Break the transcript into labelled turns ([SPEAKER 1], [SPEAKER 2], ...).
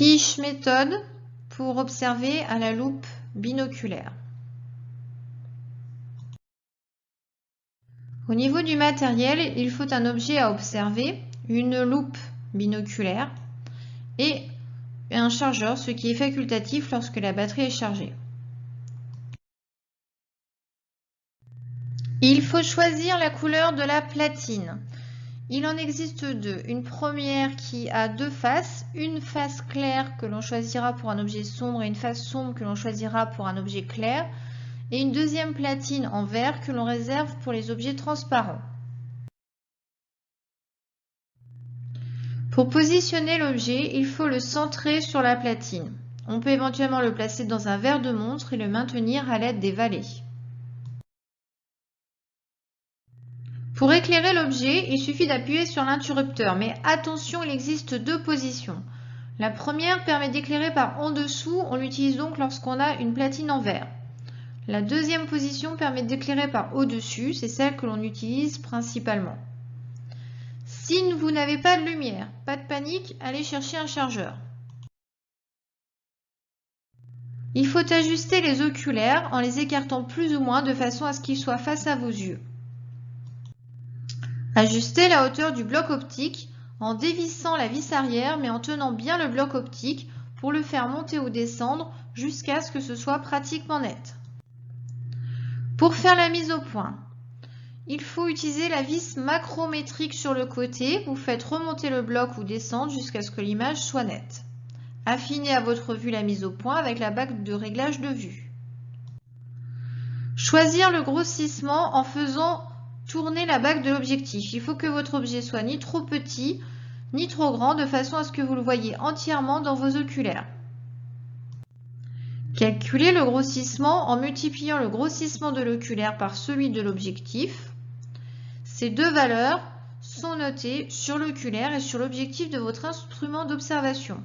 [SPEAKER 1] Fiche méthode pour observer à la loupe binoculaire. Au niveau du matériel, il faut un objet à observer, une loupe binoculaire et un chargeur, ce qui est facultatif lorsque la batterie est chargée. Il faut choisir la couleur de la platine. Il en existe deux. Une première qui a deux faces, une face claire que l'on choisira pour un objet sombre et une face sombre que l'on choisira pour un objet clair, et une deuxième platine en verre que l'on réserve pour les objets transparents. Pour positionner l'objet, il faut le centrer sur la platine. On peut éventuellement le placer dans un verre de montre et le maintenir à l'aide des valets. Pour éclairer l'objet, il suffit d'appuyer sur l'interrupteur, mais attention, il existe deux positions. La première permet d'éclairer par en dessous, on l'utilise donc lorsqu'on a une platine en verre. La deuxième position permet d'éclairer par au-dessus, c'est celle que l'on utilise principalement. Si vous n'avez pas de lumière, pas de panique, allez chercher un chargeur. Il faut ajuster les oculaires en les écartant plus ou moins de façon à ce qu'ils soient face à vos yeux. Ajustez la hauteur du bloc optique en dévissant la vis arrière mais en tenant bien le bloc optique pour le faire monter ou descendre jusqu'à ce que ce soit pratiquement net. Pour faire la mise au point, il faut utiliser la vis macrométrique sur le côté. Vous faites remonter le bloc ou descendre jusqu'à ce que l'image soit nette. Affinez à votre vue la mise au point avec la bague de réglage de vue. Choisir le grossissement en faisant tourner la bague de l'objectif. Il faut que votre objet soit ni trop petit ni trop grand de façon à ce que vous le voyez entièrement dans vos oculaires. Calculez le grossissement en multipliant le grossissement de l'oculaire par celui de l'objectif. Ces deux valeurs sont notées sur l'oculaire et sur l'objectif de votre instrument d'observation.